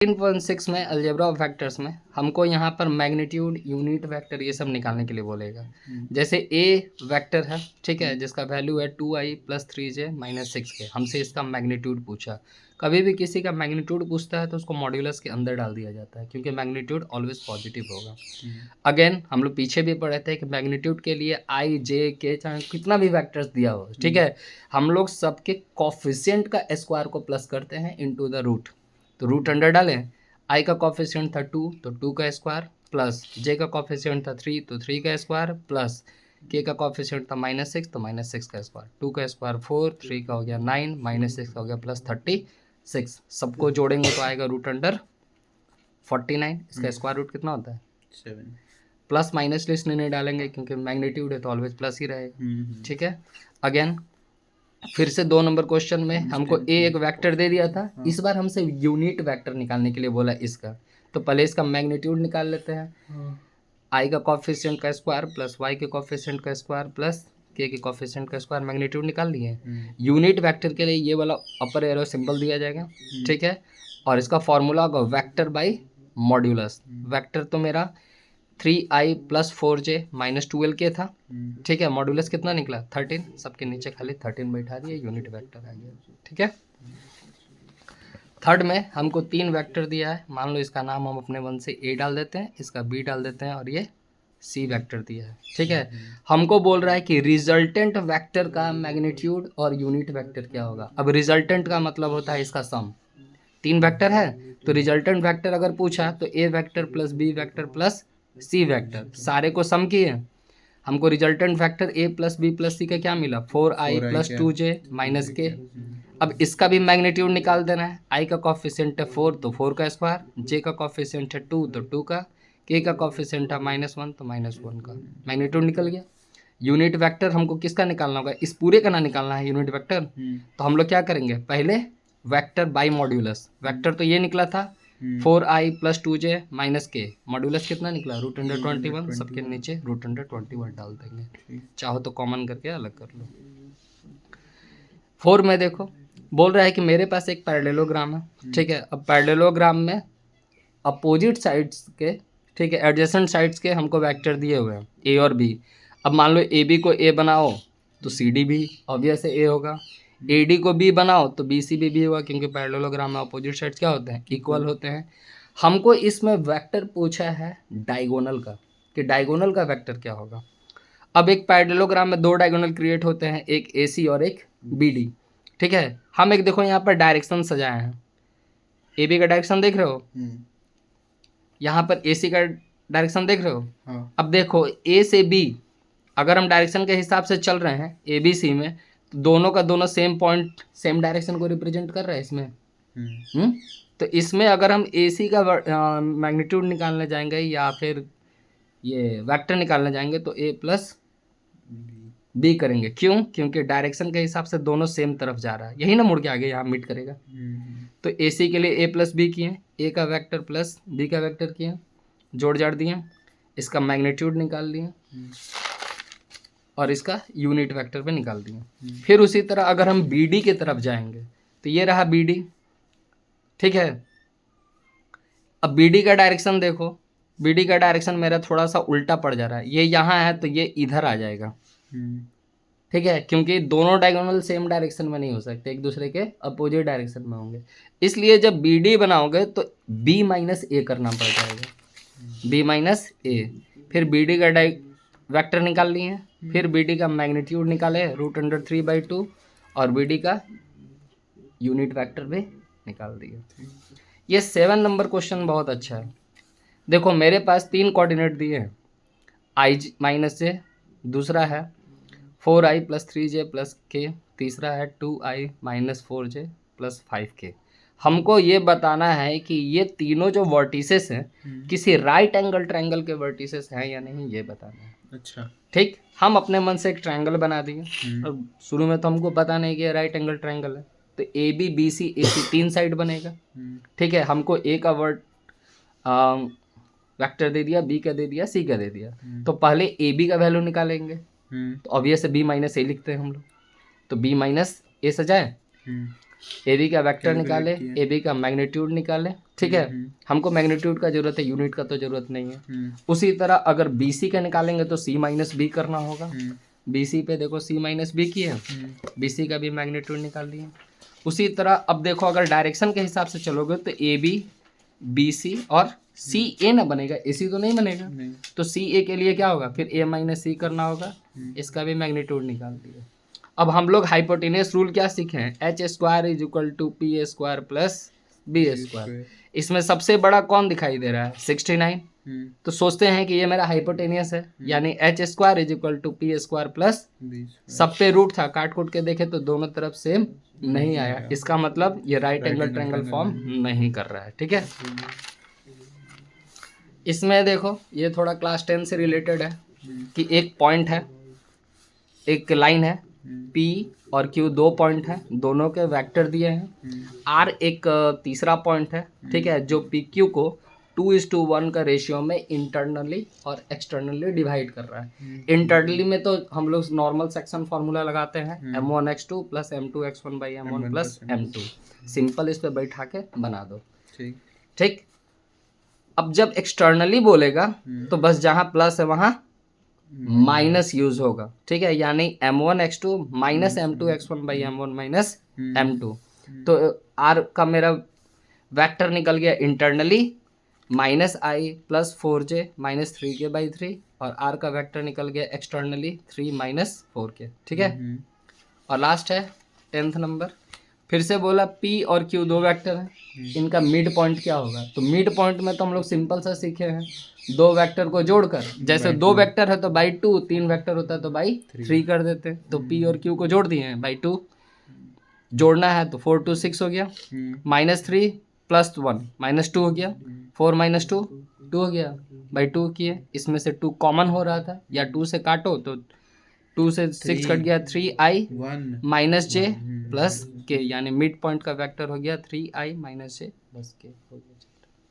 13.6 में algebra of vectors में हमको यहाँ पर मैग्नीट्यूड, यूनिट वेक्टर ये सब निकालने के लिए बोलेगा। जैसे ए वेक्टर है, ठीक है, जिसका वैल्यू है 2i + 3j - 6k। हमसे इसका मैग्नीट्यूड पूछा। कभी भी किसी का मैग्नीट्यूड पूछता है तो उसको मॉड्यूलस के अंदर डाल दिया जाता है, क्योंकि मैग्नीट्यूड ऑलवेज पॉजिटिव होगा। अगेन हम लोग पीछे भी पढ़े थे कि मैग्नीट्यूड के लिए i, j, k चाहे कितना भी वेक्टर्स दिया हो, ठीक है, हम लोग सबके कॉफिशिएंट का स्क्वायर को प्लस करते हैं इनटू द रूट। तो रूट अंडर डालें, i का कॉफिशिएंट था 2 तो 2 का स्क्वायर, प्लस j का कॉफिशिएंट था 3 तो 3 का स्क्वायर, प्लस k का कॉफिशिएंट था -6 तो -6 का स्क्वायर, 2 का स्क्वायर 4, 3 का हो गया 9, -6 का हो गया +36। सबको जोड़ेंगे तो आएगा रूट अंडर 49। इसका स्क्वायर रूट कितना होता है 7। प्लस माइनस लिस्ट नहीं डालेंगे क्योंकि मैग्नीट्यूड है तो ऑलवेज प्लस ही रहेगा, ठीक है। अगेन फिर से 2 नंबर क्वेश्चन में हमको ए एक वेक्टर दे दिया था, इस बार हमसे यूनिट वेक्टर निकालने के लिए बोला इसका। तो पहले इसका मैग्नीट्यूड निकाल लेते हैं। आई का कॉफिशिएंट का स्क्वायर प्लस वाई के कॉफिशिएंट का स्क्वायर प्लस के कॉफिशिएंट का स्क्वायर, मैग्नीट्यूड निकाल लिए। यूनिट वेक्टर के लिए ये वाला अपर एरो सिंबल दिया जाएगा, ठीक है, और इसका फॉर्मूला होगा वेक्टर बाई मॉड्यूलस। वेक्टर तो मेरा 3i + 4j - 12k था, ठीक है, मॉड्यूलस कितना निकला 13, सबके नीचे खाली 13 बैठा दिए, यूनिट वेक्टर आ गया, ठीक है। थर्ड में हमको 3 वेक्टर दिया है, मान लो इसका नाम हम अपने 1 से a डाल देते हैं, इसका b डाल देते हैं, और ये c वेक्टर दिया है, ठीक है। हमको बोल रहा है कि रिजल्टेंट वेक्टर का मैग्नीट्यूड और यूनिट वेक्टर क्या होगा। अब रिजल्टेंट का मतलब होता है इसका सम। 3 वेक्टर है तो रिजल्टेंट वेक्टर अगर पूछा तो a vector plus b vector plus c vector, सारे को सम किए, हमको resultant vector a + b + c का क्या मिला 4i + 2j - k। अब इसका भी मैग्नीट्यूड निकाल देना है। i का कॉफिशिएंट है 4 तो 4 का स्क्वायर, j का कॉफिशिएंट है 2 तो 2 का, k का कॉफिशिएंट है -1 तो -1 का, मैग्नीट्यूड निकल गया। यूनिट वेक्टर हमको किसका निकालना होगा, इस पूरे का ना निकालना है यूनिट वेक्टर। तो हम लोग क्या करेंगे, पहले वेक्टर बाई मॉड्यूलस। वेक्टर तो ये निकला था 4i + 2j - k, मॉड्यूलस कितना निकला √21, सबके नीचे √21 डाल देंगे, चाहो तो कॉमन करके अलग कर लो। 4 में देखो बोल रहा है कि मेरे पास एक पैरेललोग्राम है, ठीक है। अब पैरेललोग्राम में अपोजिट साइड्स के, ठीक है, एडजेसेंट साइड्स के हमको वेक्टर दिए हुए हैं ए और बी। अब मान लो ए बी को ए बनाओ तो सी डी भी ऑब्वियस है ए होगा, ए डी को बी बनाओ तो बी सी भी होगा, क्योंकि पैरेललोग्राम में अपोजिट साइड्स क्या होते हैं, इक्वल होते हैं। हमको इसमें वेक्टर पूछा है डायगोनल का, कि डायगोनल का वेक्टर क्या होगा। अब एक पैरेललोग्राम में 2 डायगोनल क्रिएट होते हैं, एक ए सी और एक बी डी, ठीक है। हम एक देखो यहाँ पर डायरेक्शन सजाए हैं, ए बी का डायरेक्शन देख रहे हो, यहाँ पर ए सी का डायरेक्शन देख रहे हो। हाँ। अब देखो ए से बी अगर हम डायरेक्शन के हिसाब से चल रहे हैं ए बी सी में, तो दोनों का दोनों सेम पॉइंट सेम डायरेक्शन को रिप्रेजेंट कर रहा है इसमें। तो इसमें अगर हम ए सी का मैग्नीट्यूड निकालने जाएंगे या फिर ये वेक्टर निकालने जाएंगे तो a + b करेंगे। क्यों, क्योंकि डायरेक्शन के हिसाब से दोनों सेम तरफ जा रहा है, यही ना मुड़ के आगे यहाँ मीट करेगा। तो ए सी के लिए a + b किए, a का वेक्टर प्लस b का वेक्टर किए, जोड़ जाड़ दिए, इसका मैग्नीट्यूड निकाल दिए और इसका यूनिट वेक्टर पे निकाल दिए। फिर उसी तरह अगर हम बी डी की तरफ जाएंगे तो ये रहा बी डी, ठीक है। अब बी डी का डायरेक्शन देखो, बी डी का डायरेक्शन मेरा थोड़ा सा उल्टा पड़ जा रहा है, ये यहाँ है तो ये इधर आ जाएगा, ठीक है, क्योंकि दोनों डायगोनल सेम डायरेक्शन में नहीं हो सकते, एक दूसरे के अपोजिट डायरेक्शन में होंगे। इसलिए जब बी डी बनाओगे तो b - a करना पड़ जाएगा, b - a। फिर बी डी का वेक्टर निकाल लिए, फिर बी डी का मैग्नीट्यूड निकाले √3/2 और बी डी का यूनिट वेक्टर भी निकाल दिए। ये 7 नंबर क्वेश्चन बहुत अच्छा है। देखो मेरे पास 3 कोऑर्डिनेट दिए हैं, i - j, दूसरा है 4i + 3j + k, तीसरा है 2i - 4j + 5k। हमको ये बताना है कि ये तीनों जो वर्टिसेस हैं किसी राइट एंगल ट्रायंगल के वर्टिसेस हैं या नहीं, ये बताना है। अच्छा, ठीक। हम अपने मन से एक ट्रायंगल बना दिए और शुरू में तो हमको पता नहीं कि राइट एंगल ट्रायंगल है, तो A B B C A C 3 side बनेगा, ठीक है। हमको ए का वेक्टर दे दिया, बी का दे दिया, सी का दे दिया, तो पहले ए बी का वैल्यू निकालेंगे। तो ऑब्वियस b - a लिखते हैं हम लोग, तो b - a सजाए, ए बी का वेक्टर Calculate निकाले, किया। ए बी का मैग्नीट्यूड निकाले, ठीक है। हमको मैग्नीट्यूड का जरूरत है, यूनिट का तो जरूरत नहीं है। उसी तरह अगर बी सी का निकालेंगे तो सी माइनस बी करना होगा। बी सी पे देखो सी माइनस बी की है, बी सी का भी मैग्नीट्यूड निकाल लिए। उसी तरह अब देखो अगर डायरेक्शन के हिसाब से चलोगे तो ए बी, बी सी और सी ए ना बनेगा, ए सी तो नहीं बनेगा। तो सी ए के लिए क्या होगा, फिर ए माइनस सी करना होगा, इसका भी मैग्नीट्यूड निकाल दिया। अब हम लोग हाइपोटेनियस रूल क्या सीखे हैं, H square is equal to P A square plus B square. इसमें सबसे बड़ा कौन दिखाई दे रहा है, 69। तो सोचते हैं कि ये मेरा हाइपोटेनियस है, यानी H square is equal to P square plus, सब पे रूट था, काट कूट के देखे तो दोनों तरफ सेम नहीं आया, इसका मतलब ये राइट एंगल ट्रायंगल फॉर्म नहीं कर रहा है, ठीक है। इसमें देखो ये थोड़ा क्लास 10 से रिलेटेड है कि एक पॉइंट है, एक लाइन है, P और Q दो पॉइंट है, दोनों के वेक्टर दिए हैं। R एक तीसरा पॉइंट है, ठीक है, जो PQ को 2:1 का रेशियो में इंटरनली और एक्सटर्नली डिवाइड कर रहा है। इंटरनली में तो हम लोग नॉर्मल सेक्शन फार्मूला लगाते हैं, m1x2 plus m2x1 by m1 plus m2, simple इस पे बैठा के बना दो, ठीक। अब जब एक्सटर्नली बोलेगा तो बस जहाँ प्लस है वहाँ माइनस यूज होगा, ठीक है, यानी m1x2 minus m2x1 by m1 minus m2। तो r का मेरा वेक्टर निकल गया internally minus I plus 4j minus 3k by 3, और r का वेक्टर निकल गया एक्सटर्नली 3 माइनस 4k, ठीक है। और लास्ट है 10th नंबर, फिर से बोला P और Q दो वेक्टर हैं, इनका मिड पॉइंट क्या होगा। तो मिड पॉइंट में तो हम लोग सिंपल सा सीखे हैं, दो वेक्टर को जोड़कर, जैसे दो वेक्टर है तो बाई 2, तीन वेक्टर होता है तो बाई 3 कर देते हैं। तो P और Q को जोड़ दिए हैं, बाई 2 जोड़ना है तो 4 2 6 हो गया, माइनस 3 प्लस 1 माइनस 2 हो गया, 4 माइनस 2 2 हो गया, बाई 2 किए, इसमें से 2 कॉमन हो रहा था, या 2 से काटो तो 2 से 6 कट गया, 3i माइनस j प्लस के, यानी मिड पॉइंट का वेक्टर हो गया 3i माइनस j प्लस के हो गया।